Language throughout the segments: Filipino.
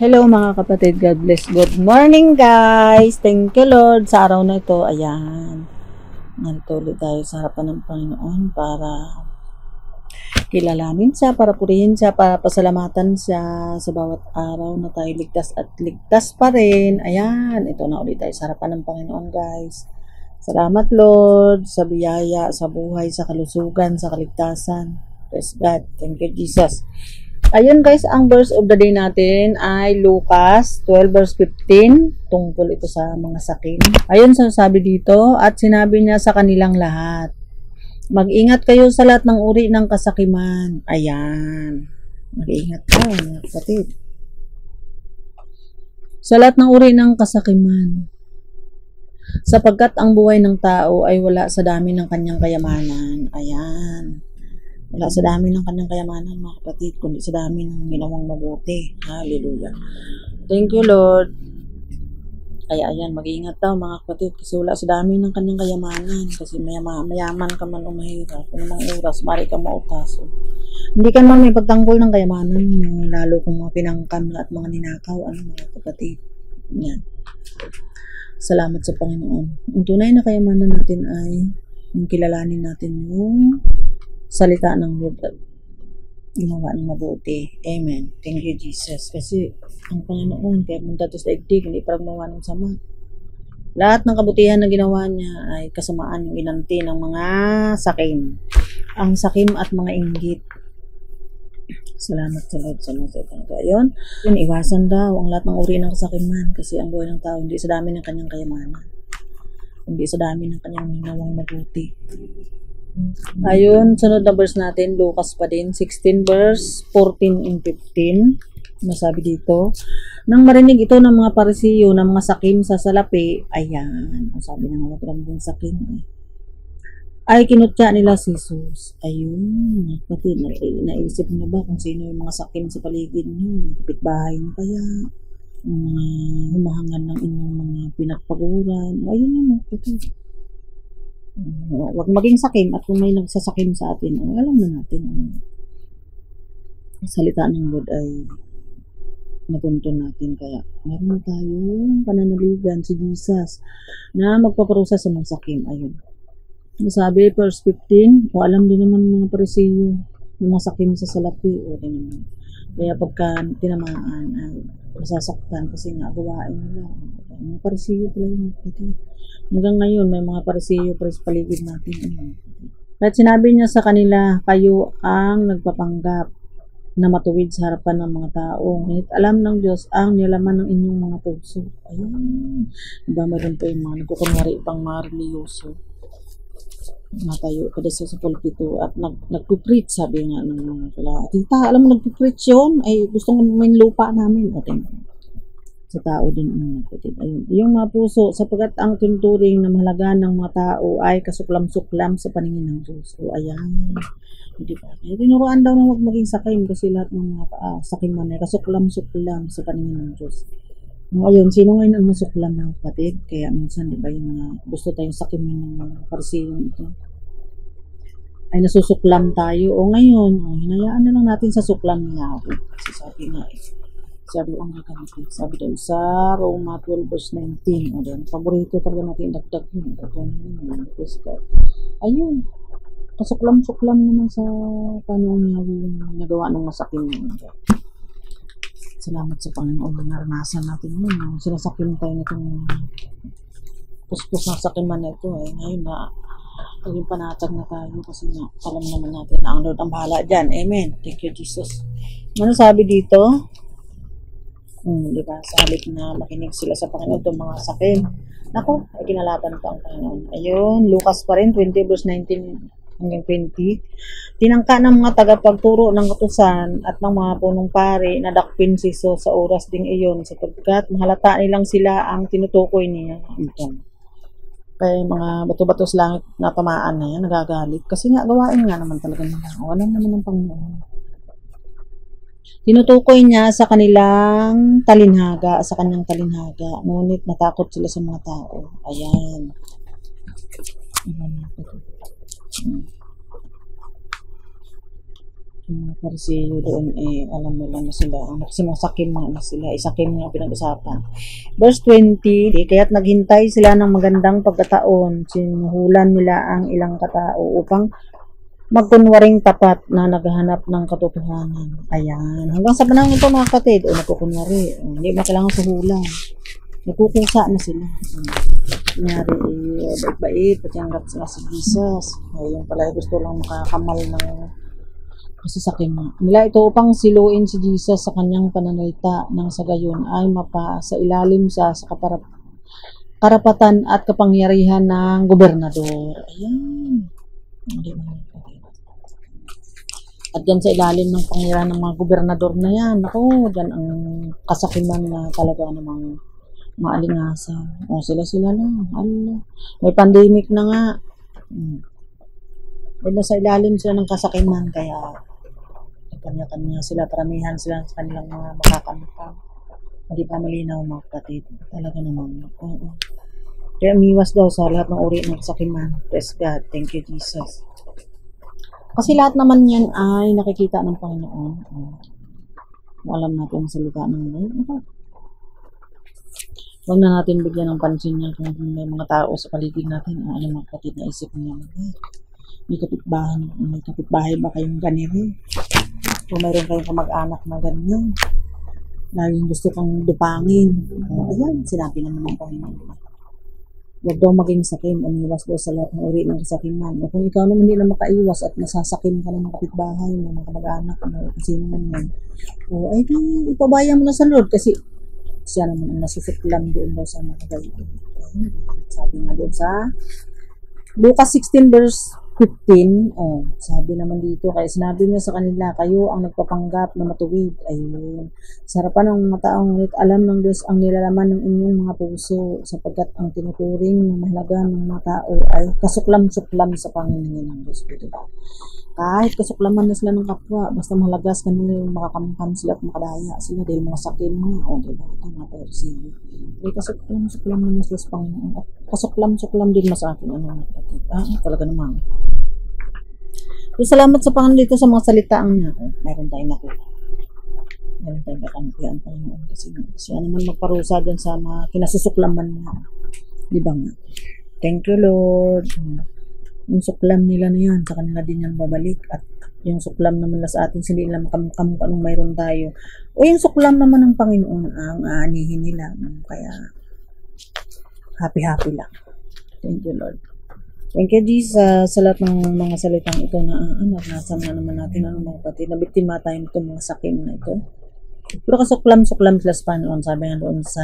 Hello mga kapatid, God bless. Good morning guys. Thank you Lord sa araw na ito. Ayan. Nagtuloy tayo sa harapan ng Panginoon para kilalanin siya, para purihin siya, para pasalamatan siya sa bawat araw na tayo ligtas at ligtas pa rin. Ayan. Ito na ulit tayo sa harapan ng Panginoon guys. Salamat Lord sa biyaya, sa buhay, sa kalusugan, sa kaligtasan. Praise God. Thank you Jesus. Ayun guys, ang verse of the day natin ay Lucas 12 verse 15. Tungkol ito sa mga sakim. Ayun, sabi dito, at sinabi niya sa kanilang lahat, mag-ingat kayo sa lahat ng uri ng kasakiman. Ayan. Mag-ingat ka, mga kapatid. Sa lahat ng uri ng kasakiman. Sapagkat ang buhay ng tao ay wala sa dami ng kanyang kayamanan. Ayan. Wala sa dami ng kanyang kayamanan, mga kapatid, kundi sa dami ng ginawang mabuti. Hallelujah. Thank you, Lord. Kaya ayan, mag-iingat daw mga kapatid kasi wala sa dami ng kanyang kayamanan. Kasi mayaman ka man o mahirap. Kung namang oras, mari ka mautas. Hindi ka naman may pagtanggol ng kayamanan mo, lalo kung mga pinangkam at mga ninakaw, mga kapatid. Yan. Salamat sa Panginoon. Ang tunay na kayamanan natin ay yung kilalanin natin yung salita ng Lord at ginawa ng mabuti. Amen. Thank you, Jesus. Kasi ang Panginoon, kaya punta to sa daigdig, hindi parang gumawa ng sama. Lahat ng kabutihan na ginawa niya ay kasamaan yung inanti ng mga sakim. Ang sakim at mga inggit. Salamat sa Lord. Salamat sa Lord. Ayun, yun, iwasan daw ang lahat ng uri ng kasakiman kasi ang buhay ng tao hindi sa dami ng kanyang kayamanan. Hindi sa dami ng kanyang ginawang mabuti. Ayun, sunod na verse natin, Lucas pa din, 16 verse 14 and 15. Masabi dito, nang marinig ito ng mga parisiyo ng mga sakim sa salapi, ayan, sabi ng mga maraming sakim, ay kinutya nila si Jesus. Ayun, pati naisip na ba kung sino yung mga sakim sa paligid niyo, kapitbahay mo kaya, mga humahangan ng inyong mga pinagpaguran. Ayun yun, pati. Huwag maging sakim at kung may nagsasakim sa atin, alam na natin ang salita ng Lord ay natuntun natin. Kaya meron tayong pananaligan si Jesus na magpaparusa sa mga sakim. Ayun. Sabi, verse 15, o alam din naman mga parisiyo ng mga sakim sa salapi. O din naman. Kaya pagka tinamaan ay masasaktan kasi nga gawain nila. Mga parisiyo pala yung pati. Hanggang ngayon, may mga parisiyo sa paligid natin. At sinabi niya sa kanila, kayo ang nagpapanggap na matuwid sa harapan ng mga tao. Ngunit alam ng Diyos ang nilaman ng inyong mga puso. Ayun. Diba, meron po yung mga nagkukunwari pang mga religyoso. Natayo kada sa pulpito at nagpupreach, sabi nga ng mga kala. Tita, alam mo, nagpupreach yun? Ay, gusto nga may lupa namin. O, sa tao din ang kapatid. Ayun. Yung mga puso, sapagkat ang tinuturing na mahalaga ng mga tao ay kasuklam-suklam sa paningin ng Diyos. O ayan. Hindi ba? Tinuruan daw na huwag maging sakim kasi lahat ng mga sakiman ay kasuklam-suklam sa paningin ng Diyos. Ngayon, sino ngayon ang nasuklam ng kapatid? Kaya minsan, di ba, yung mga gusto tayong sakimin ng mga parisiyong ito ay nasusuklam tayo. O ngayon, hinayaan na lang natin sa suklam niya. Kasi sabi nga sabi ang mga sabi daw sa Roma 12 verse 19. O din, paborito talaga natin dagdag yun. Ayun. Kasuklam-suklam naman sa panunyawi yung nagawa ng masakim niya. Salamat sa Panginoon na naranasan natin yun. Sinasakim tayo nitong puspos ng sakiman na ito. Ngayon na maging panatag na tayo kasi na alam naman natin na ang Lord ang bahala dyan. Amen. Thank you, Jesus. Ano sabi dito? Diba? Sa halip na makinig sila sa Panginoon itong mga sakim. Naku, ay kinalaban pa ang Panginoon. Ayun, Lucas pa rin, 20 verse 19 hanggang 20. Tinangka ng mga tagapagturo ng utusan at ng mga punong pari na dakpin si Jesus sa oras ding iyon sapagkat mahalata nilang sila ang tinutukoy niya. Kaya mga bato-bato sa langit na tamaan na yan, nagagalit. Kasi nga, gawain nga naman talaga nila. Walang naman ng Panginoon. Tinutukoy niya sa kanilang talinhaga, sa kanyang talinhaga. Ngunit natakot sila sa mga tao. Ayan. Yung mga Pariseo doon, alam nila na sila. Kasi mga sakim nga na sila. Isakim nga pinag-usapan. Verse 20, kaya't naghintay sila ng magandang pagkataon. Sinuhulan nila ang ilang katao upang magkunwaring tapat na naghahanap ng katotohanan. Ayan. Hanggang sa panahon ito mga kapatid, nagkukunwari. Hindi mo kailangan suhulan. Nagkukusa na sila. Kunyari, bait-bait, pati hanggat sila si Jesus. Yung pala gusto lang makakamal ng kasasakin nila ito upang siluin si Jesus sa kanyang pananalita nang sa gayon ay mapa sa ilalim sa karapatan at kapangyarihan ng gobernador. Ayan. At yan sa ilalim ng pangyarihan ng mga gobernador na yan. Ako, dyan ang kasakiman na talaga namang maalingasa. O sila lang. Allah. May pandemic na nga. Nasa ilalim sila ng kasakiman kaya kanya-kanya sila, paramihan sila sa kanilang mga makakamukha. Hindi ba malinaw mga kapatid? Talaga naman. Oo. Kaya umiwas daw sa lahat ng uri ng kasakiman. Praise God. Thank you, Jesus. Kasi lahat naman yan ay nakikita ng Panginoon. Alam natin ang salita ng Panginoon. Huwag na natin bigyan ng pansin niya kung may mga tao sa paligid natin. Ano mga kapatid na isip niya. May kapitbahay ba kayong ganito? Kung mayroon kayong kamag-anak na ganyan, na yung gusto kang dupangin, ayan, sinabi naman ng Panginoon. Huwag daw maging sakim, umiwas daw sa lahat ng uri ng kasakiman. O kung ikaw naman hindi na makaiwas at nasasakim ka ng kapitbahay, ng mga kamag-anak, sino man yan, o ay di, ipabayan mo na sa Lord kasi siya naman ang nasusuklam doon daw sa mga gayon. Sabi nga doon sa Lucas 16 verse 15, sabi naman dito, kaya sinabi niya sa kanila, kayo ang nagpapanggap na matuwid. Ayun. Sa harapan ng mga taong ngunit alam ng Diyos ang nilalaman ng inyong mga puso, sapagkat ang tinuturing ng mahalaga ng mga tao ay kasuklam-suklam sa Panginoon ng Diyos. Kahit kasuklaman na sila ng kapwa, basta mahalagas kanila yung makakamkam sila at makadaya sila dahil mga sakin na, diba? Ito mga Pariseo. Ay kasuklam-suklam naman sila sa Panginoon at kasuklam-suklam din mas akin mga kapatid. Talaga naman. So, salamat sa Panginoon dito sa mga salitaang niya. Mayroon tayong nakuha. Mayroon tayong kakampihan Panginoon kasi siya naman magparusa dyan sa mga kinasusuklaman niya. Diba nga? Thank you, Lord. Yung suklam nila na yan, sa kanila din yan babalik. At yung suklam naman na sa atin, hindi nila makamukam anong mayroon tayo. O yung suklam naman ng Panginoon ang aanihin nila. Kaya, happy-happy lang. Thank you, Lord. Thank you, Jesus, sa lahat ng mga salitang ito na nasa nga naman natin ang mga kapatid. Nabiktima tayo nito mga sakim na ito. Pero kasuklam-suklam sila sa Panginoon, sabi nga doon sa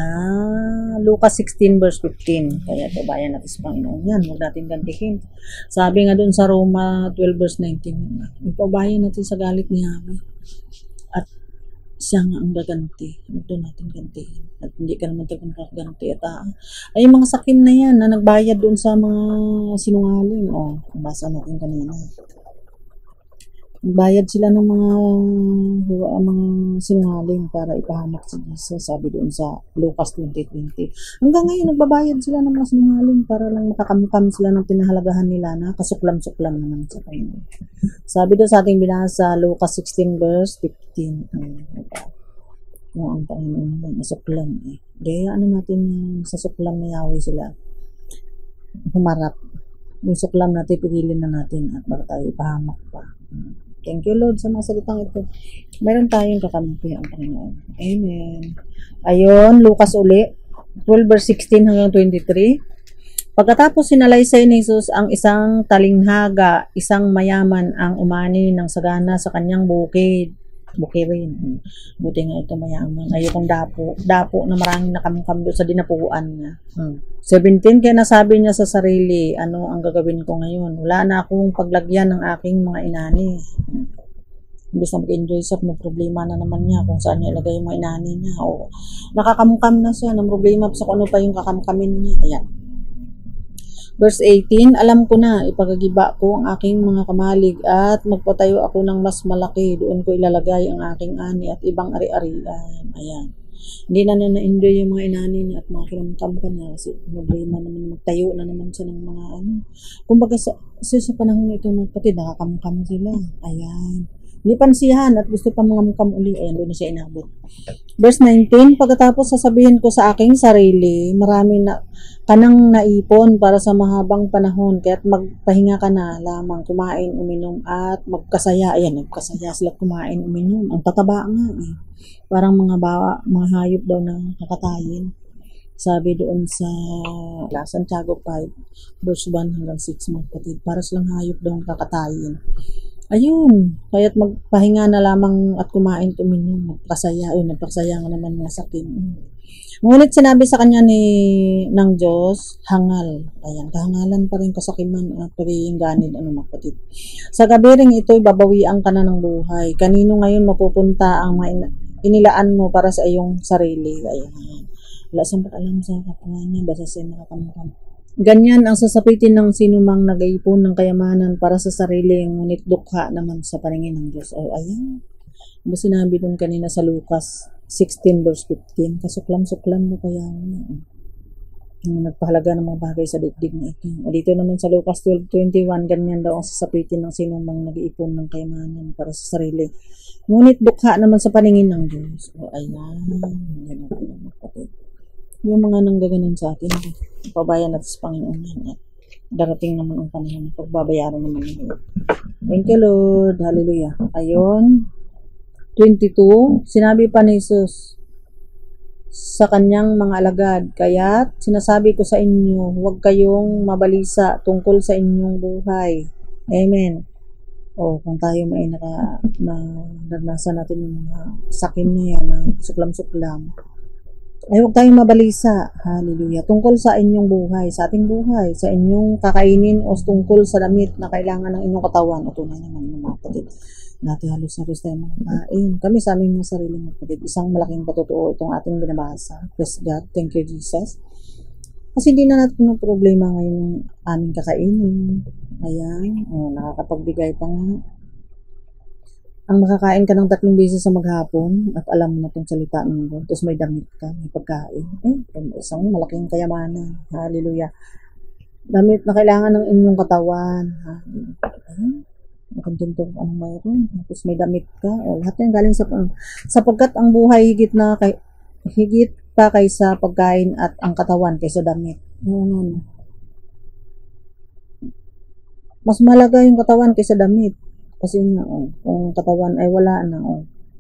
Lucas 16 verse 15. Kaya ito, bayan natin sa Panginoon yan, huwag natin gantihin. Sabi nga doon sa Roma 12 verse 19, ipabayan natin sa galit ni Yahweh. At siya nga ang gaganti. Huwag doon natin gantihin. At hindi ka naman talagang kakaganti. At ay mga sakim na yan na nagbayad doon sa mga sinungaling. Basa natin kanina. Bayad sila ng mga sinungaling para ipahamak si Jesus, sabi doon sa Lucas 20:20. Hanggang ngayon, nagbabayad sila ng mga sinungaling para lang makakamukam sila ng pinahalagahan nila na kasuklam-suklam naman sa Panginoon. Sabi doon sa ating binasa, Lucas 16 verse 15. Ang Panginoon yan, masuklam Kaya natin sa suklam na Yahweh sila humarap. Yung suklam natin, pigilin na natin at baka tayo ipahamak pa. Thank you, Lord, sa mga salitang ito. Meron tayong kakampi ang Panginoon. Amen. Ayun, Lucas uli, 12 verse 16 hanggang 23. Pagkatapos sinalaysay ni Jesus ang isang talinghaga, isang mayaman ang umani ng sagana sa kanyang bukid. Bukirin. Buti nga ito mayaman. Ayokong dapo na maraming nakamkam doon sa dinapuan niya. 17, kaya nasabi niya sa sarili, ano ang gagawin ko ngayon? Wala na akong paglagyan ng aking mga inani. Imbis na mag-enjoy siya, may problema na naman niya kung saan niya ilagay yung mga inani niya. Nakakamkam na siya, ng problema sa kung ano pa yung kakamkamin niya. Ayan. Verse 18, alam ko na, ipagagiba ko ang aking mga kamalig at magpatayo ako ng mas malaki. Doon ko ilalagay ang aking ani at ibang ari-arian. Ayan. Hindi na na-enjoy yung mga inani niya at mga kinamkam pa niya kasi problema naman, magtayo na naman siya ng mga Kumbaga sa panahon ito, mga kapatid, nakakamkam sila. Ayan. Hindi pansihan at gusto pa mga mukam uli. Ayan, doon na siya inabot. Verse 19, pagkatapos sasabihin ko sa aking sarili, marami na kanang naipon para sa mahabang panahon, kaya't magpahinga ka na lamang, kumain, uminom, at magkasaya. Ayan, nagkasaya sila kumain, uminom. Ang tataba nga eh. Parang mga hayop daw na kakatayin. Sabi doon sa Santiago 5, verse 1 hanggang 6, mga kapatid. Para silang hayop daw na kakatayin. Ayun, kaya't magpahinga na lamang at kumain, uminom, magpasaya. Ayun, nagpasaya nga naman mga sakim. Ngunit sinabi sa kanya ng Diyos, hangal. Ayan, kahangalan pa rin kasakiman at pagigingganid, mga kapatid. Sa gabi ring ito'y babawian ka na ng buhay. Kanino ngayon mapupunta ang inilaan mo para sa iyong sarili? Ayan. Wala siyang alam sa kapwa niya, basta siya nakakamukam. Ganyan ang sasapitin ng sinumang nag-iipon ng kayamanan para sa sarili, ngunit dukha naman sa paningin ng Diyos. Oh, ayan. Ano sinabi doon kanina sa Lucas 16 verse 15, kasuklam-suklam mo kaya nagpahalaga ng mga bagay sa digdig na ito. Dito naman sa Lucas 12:21, ganyan daw ang sasapitin ng sinumang nag-iipon ng kayamanan para sa sarili, ngunit dukha naman sa paningin ng Diyos. Oh, ayan. Yan ako naman, kapatid. Yung mga nanggaganon sa atin, pabayan natin sa Panginoon yan. Darating naman ang panahon, pagbabayaran naman yun. Thank you, Lord. Hallelujah. Ayun. 22, sinabi pa ni Jesus sa kanyang mga alagad, kaya't sinasabi ko sa inyo, huwag kayong mabalisa tungkol sa inyong buhay. Amen. O kung tayo may naranasan natin yung mga sakim na yan, ng suklam-suklam, ay huwag tayong mabalisa, hallelujah, tungkol sa inyong buhay, sa ating buhay, sa inyong kakainin o tungkol sa damit na kailangan ng inyong katawan. O tunay naman mga kapatid, dati halos na rin tayo mga kain. Kami sa aming sarili mga kapatid, isang malaking patotoo itong ating binabasa. Praise God, thank you Jesus. Kasi hindi na natin ng problema ngayon aming kakainin. Ayan, nakakapagbigay pa nga. Ang makakain ka ng 3 beses sa maghapon at alam mo na itong salita ng Lord, tapos may damit ka, may pagkain. Isang malaking kayamanan. Hallelujah. Damit na kailangan ng inyong katawan. Hallelujah. Makontento anong mayroon. Tapos may damit ka. Lahat yan galing sapagkat ang buhay higit pa kaysa pagkain at ang katawan kaysa damit. Mas malaga yung katawan kaysa damit. Kasi nga, kung katawan ay wala na,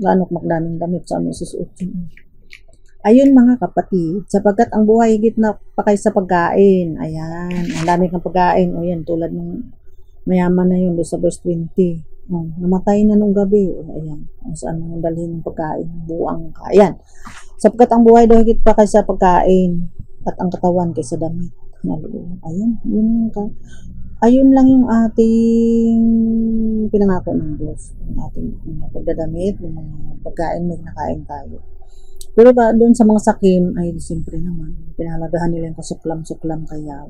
gaano magdaming damit sa aming susuot. Ayun mga kapatid, sapagkat ang buhay higit na pa kaysa pagkain. Ayan, ang dami kang pagkain. O yan, tulad ng mayaman na yun, doon sa verse 20. Namatay na nung gabi. Ayan, saan mo dalhin ng pagkain? Buang ka. Ayan, sapagkat ang buhay daw higit pa kaysa pagkain at ang katawan kaysa damit. Ayun, ayun lang yung ating pinangako ng Diyos. Yung ating pagdadamit, yung mga pagkain, may nakain tayo. Pero doon sa mga sakim, ay siyempre naman, pinalagahan nila yung kasuklam-suklam kaya.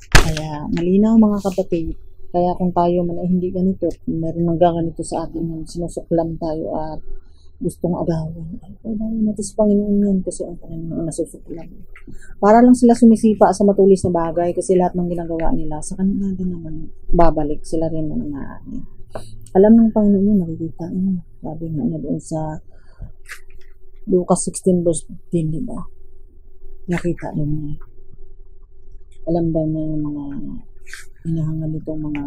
Kaya malinaw mga kapatid. Kaya kung tayo man ay hindi ganito, meron ganito sa atin yung sinusuklam tayo at gustong agawan. Ay, pagdahin natin sa Panginoon yan kasi ang Panginoon nasusuklam. Para lang sila sumisipa sa matulis na bagay kasi lahat ng ginagawa nila sa kanila din naman babalik sila rin na nanaanin. Alam ng Panginoon yun, nakikita niya. Sabi nga niya doon sa Lucas 16 verse 15, diba? Nakita niya. Alam daw niya yung mga hinahangal nitong mga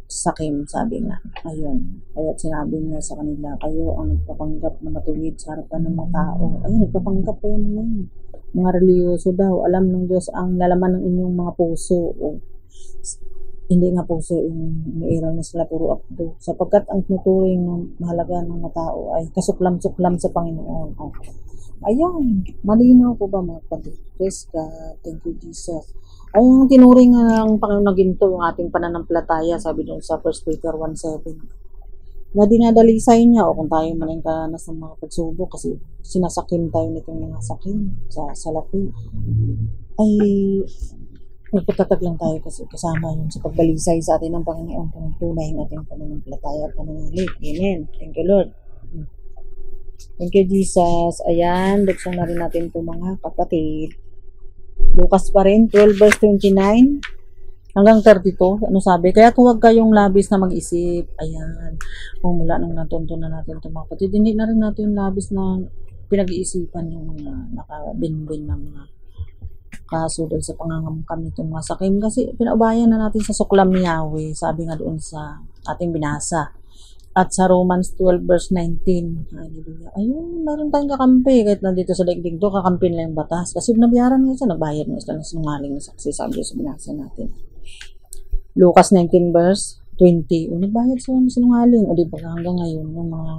sakim, sabi nga. Ayun. Kaya sinabi niya sa kanila, kayo ang nagpapanggap na matuwid sa harapan ng mga tao. Ayun, nagpapanggap pa yung mga reliyoso daw. Alam ng Diyos ang nalaman ng inyong mga puso. Hindi nga puso yung mairal na sila puro abdo. Sapagkat ang tuturing ng mahalaga ng mga tao ay kasuklam-suklam sa Panginoon. Ayun, malinaw po ba mga kapatid? Praise God, thank you Jesus. Ay, ang tinuring ng Panginoon na ginto, yung ating pananampalataya, sabi doon sa 1 Peter 1:7. Na dinadalisay niya, o kung tayo man ang karanas ng mga pagsubok, kasi sinasakim tayo nitong mga sakim sa salapi. Ay, magpatatag lang tayo kasi kasama yun sa pagbalisay sa atin ng Panginoon kung tunay ng ating pananampalataya at pananalig. Amen. Thank you, Lord. Thank you, Jesus. Ayan, buksan na rin natin ito mga kapatid. Lucas pa rin, 12 verse 29. Hanggang 32, ano sabi? Kaya huwag kayong labis na mag-isip. Ayan. Kung mula nung natuntunan natin ito mga kapatid, hindi na rin natin labis na pinag-iisipan yung mga nakabinbin na mga kaso dahil sa pangangamkam nitong mga sakim. Kasi pinaubayan na natin sa suklam ni Yahweh. Sabi nga doon sa ating binasa. At sa Romans 12 verse 19. Hallelujah. Ayun, meron tayong kakampi. Kahit nandito sa daigdig do, kakampi na yung batas. Kasi nabayaran nga siya, nagbayad nga siya ng sinungaling na saksi. Sabi sa binasa natin. Lucas 19 verse 20. O, nagbayad siya ng sinungaling. O, di ba hanggang ngayon, yung mga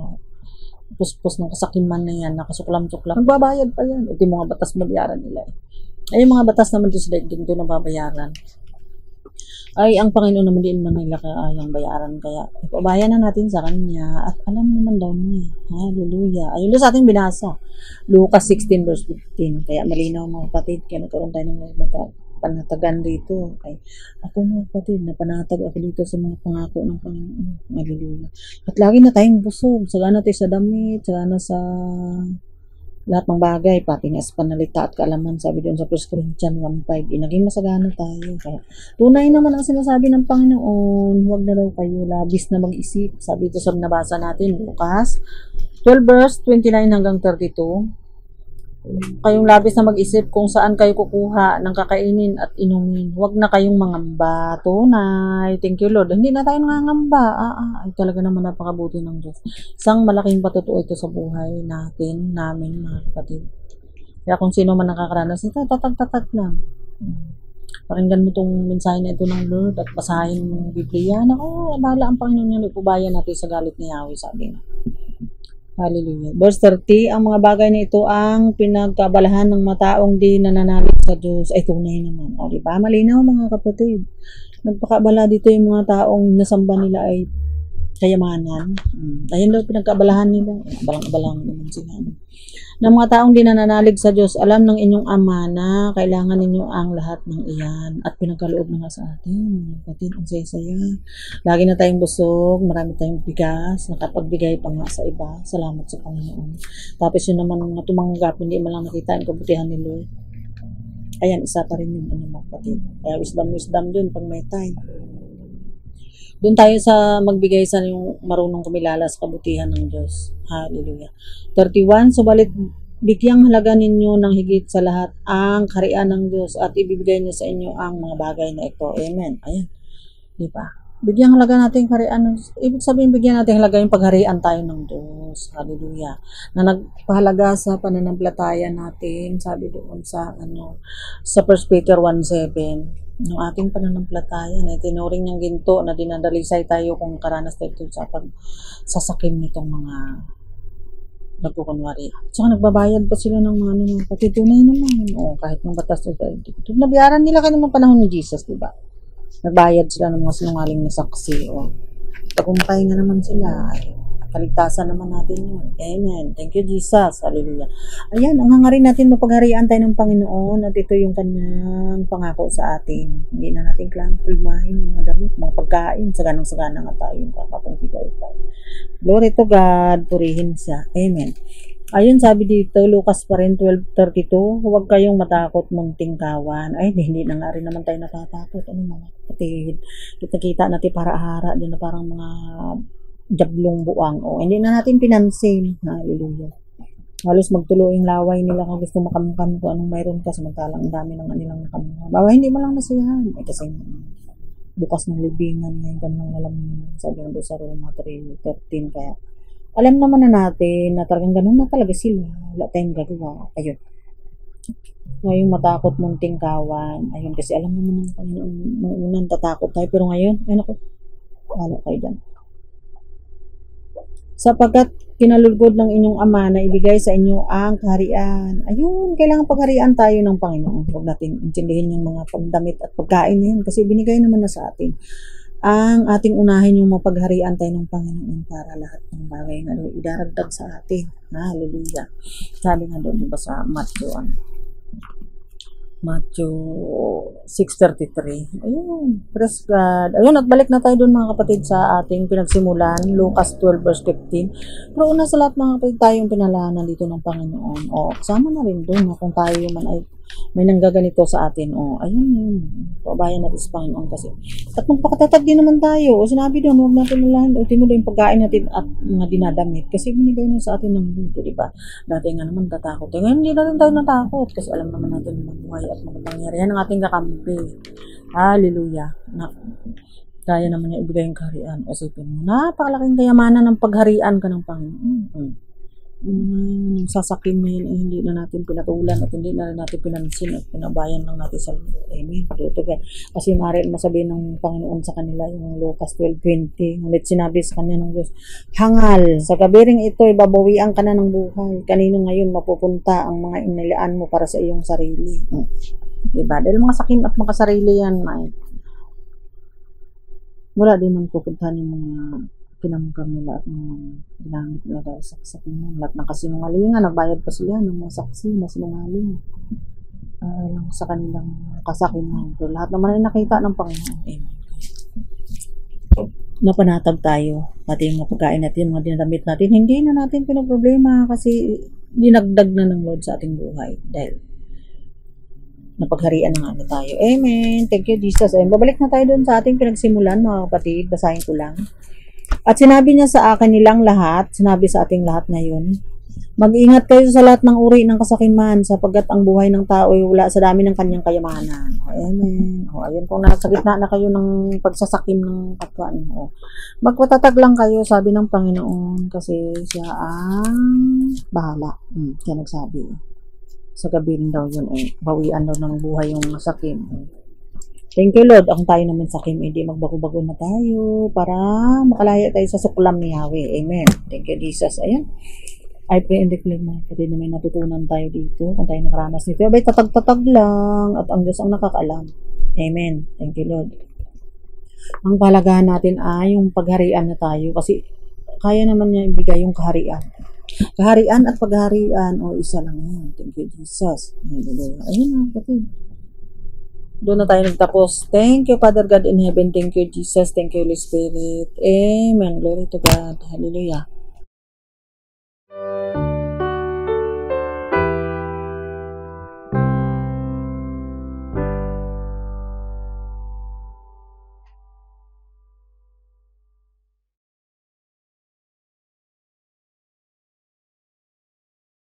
puspos ng kasakiman na yan, nakasuklam-suklam, nagbabayad pa yan. O, di mga batas mabayaran nila eh. Ay, yung mga batas naman doon sa daigdig do, nababayaran. Ay, ang Panginoon naman din man nila kayang bayaran. Kaya, ipabayan na natin sa Kanya. At alam naman daw niya. Hallelujah. Ayun doon sa ating binasa. Lucas 16 verse 15. Kaya malinaw mga kapatid. Kaya nagkaroon tayo ng panatagan dito. Ay, ako mga kapatid, napanatag ako dito sa mga pangako ng Panginoon. Hallelujah. At lagi na tayong busog. Sagana tayo sa damit. Sagana sa lahat ng bagay, pati nga sa panalita at kaalaman, sabi doon sa 1 Corinthians 1:5, naging masagana tayo. Kaya, tunay naman ang sinasabi ng Panginoon, huwag na daw kayo labis na mag-isip. Sabi ito sa nabasa natin, Lucas 12 verse 29 hanggang 32. Kayong labis na mag-isip kung saan kayo kukuha ng kakainin at inumin. Huwag na kayong mangamba. Tunay. Thank you, Lord. Hindi na tayo nangangamba. Ay talaga naman napakabuti ng Diyos. Isang malaking patutuo ito sa buhay natin, namin, mga kapatid. Kaya kung sino man nakakaranas nito, tatag-tatag lang. Pakinggan mo itong mensahe na ito ng Lord at basahin mo ng Biblia. Naku, bahala ang Panginoon niya. Ipubayan natin sa galit ni Yahweh, sabi nga. Hallelujah. Verse 30, ang mga bagay na ito ang pinagkabalahan ng mga taong di nananalig sa Diyos. Ay, tunay naman. O, diba? Malinaw mga kapatid. Nagpakabala dito yung mga taong nasamba nila ay kayamanan. Ayun daw pinagkabalahan nila. Balang-balang naman sila. Ng mga taong di nananalig sa Diyos, alam ng inyong Ama na kailangan ninyo ang lahat ng iyan at pinagkaloob na nga sa atin. Kapatid, ang saya-saya. Lagi na tayong busog, marami tayong bigas, nakapagbigay pa nga sa iba. Salamat sa Panginoon. Tapos yun naman mga tumanggap, hindi man lang nakita ang kabutihan ni Lord. Ayan, isa pa rin yung mga kapatid. Kaya wisdom din pag may time. Doon tayo sa magbigay sa yung marunong kumilala sa kabutihan ng Diyos. Hallelujah. 31, subalit bigyang halaga ninyo ng higit sa lahat ang kaharian ng Diyos at ibibigay niya sa inyo ang mga bagay na ito. Amen. Ayan. Di ba? Bigyan halaga natin kaharian ng Diyos. Ibig sabihin, bigyan natin halaga yung pagharian tayo ng Diyos. Hallelujah. Na nagpahalaga sa pananampalataya natin, sabi doon sa sa 1 Peter 1:7. Yung ating pananampalataya na tinuring niyang ginto na dinadalisay tayo kung karanas tayo sa pagsasakim nitong mga nagkukunwari. Tsaka nagbabayad pa sila ng mga patitunay naman. O, kahit ng batas ito. Nabiyaran nila kayo ng panahon ni Jesus, diba? Nagbayad sila ng mga sinungaling na saksi. O, tagumpay nga naman sila. Kaligtasan naman natin yun. Amen. Thank you, Jesus. Hallelujah. Ayan, ang hangarin natin mapagharian tayo ng Panginoon at ito yung kanyang pangako sa atin. Hindi na natin kailangan kulmahin mga damit, mga pagkain. Saganang-sagana nga tayo yung kakapagbigay tayo. Glory to God. Purihin siya. Amen. Ayun, sabi dito, Lucas pa rin 12:32, huwag kayong matakot munting kawan. Ay, hindi na nga rin naman tayo natatakot. Ano mga kapatid? Kita-kita natin para-hara din na parang mga jablong buwang. O, hindi na natin pinansin. Hallelujah. Halos magtuloy yung laway nila kung gusto makamukam kung anong mayroon ka. Samantalang ang dami ng anilang nakamukam. Bawa, hindi mo lang nasiyahan. Ay, kasi bukas ng libingan ngayon ka nang alam sabi nga doon sa Roma 3:13. Kaya, alam naman na natin na talagang ganun na talaga sila. Wala tayong gagawa. Ayun. Ngayon matakot munting kawan. Ayun, kasi alam naman ng Panginoon, nung unang tatakot tayo. Pero ngayon, ay naku, wala kayo dyan. Sapagkat kinalulgod ng inyong Ama na ibigay sa inyo ang kaharian. Ayun, kailangan pagharian tayo ng Panginoon. Huwag natin intindihin yung mga pagdamit at pagkain na yun kasi binigay naman na sa atin. Ang ating unahin yung mapagharian tayo ng Panginoon para lahat ng bagay na idaragdag sa atin. Hallelujah. Sabi nga doon, diba sa Matthew 6:33. Ayun, praise God. Ayun, nagbalik na tayo doon mga kapatid sa ating pinagsimulan, Lucas 12:15. Pero una sa lahat mga kapatid, tayong pinalahanan dito ng Panginoon. O, kasama na rin doon kung tayo man ay may nanggaganito sa atin. Ayun yun. Pabayan natin sa Panginoon kasi. At magpakatatag din naman tayo. Sinabi doon, huwag natin nalahan. Ultimo doon yung pagkain natin at mga dinadamit. Kasi binigay na sa atin ng mundo, di ba? Dati nga naman tatakot. Ngayon hindi na rin tayo natakot. Kasi alam naman natin mabuhay at makapangyarihan ng ating kakampi. Hallelujah. Kaya naman niya ibigay yung kaharian. Isipin mo, napakalaking kayamanan ng pagharian ka ng Panginoon. Sasakin mo yun, hindi na natin pinatulan at hindi na natin pinansin at pinabayan lang natin sa Lord. Amen. Kasi maaari masabihin ng Panginoon sa kanila yung Lucas 12:20. Ngunit sinabi sa kanya ng Diyos, hangal, sa gabiring ito, ibabawian ka na ng buhay. Kanino ngayon mapupunta ang mga inilaan mo para sa iyong sarili? Diba? Dahil mga sakin at mga sarili yan, wala din man pupuntahan yung mga pinamukam nila at ginamit nila dahil sa kasakiman. Lahat ng kasinungalingan, nagbayad pa sila ng mga saksi na sinungaling lang sa kanilang kasakiman. So, lahat naman ay nakita ng Panginoon. Napanatag tayo. Pati yung mga pagkain natin, mga dinadamit natin, hindi na natin pinaproblema kasi dinagdag na ng Lord sa ating buhay. Dahil napagharian na nga tayo. Amen. Thank you, Jesus. Ayun, babalik na tayo doon sa ating pinagsimulan, mga kapatid. Basahin ko lang. At sinabi niya sa akin nilang lahat, sinabi sa ating lahat ngayon, mag-ingat kayo sa lahat ng uri ng kasakiman, sapagkat ang buhay ng tao ay wala sa dami ng kanyang kayamanan. Amen. Ayun, kung nasa gitna na kayo ng pagsasakim ng kapwa niyo, magpatatag lang kayo, sabi ng Panginoon, kasi siya ang bahala. Siya nagsabi. Sa gabi rin daw yun, bawian daw ng buhay yung sakim. Thank you, Lord. Ang tayo naman sa Kim, hindi magbago-bago na tayo para makalaya tayo sa suklam ni Yahweh. Amen. Thank you, Jesus. Ayan. I pray and declare na pati na may natutunan tayo dito. Kung tayo nakaranas nito, abay tatag-tatag lang at ang Diyos ang nakakaalam. Amen. Thank you, Lord. Ang palagahan natin ay yung pagharian na tayo kasi kaya naman niya ibigay yung kaharian. Kaharian at pagharian, isa lang yun. Thank you, Jesus. Ayun na, pati. Doon na tayo nagtapos. Thank you, Father God in heaven. Thank you, Jesus. Thank you, Holy Spirit. Amen. Glory to God. Hallelujah.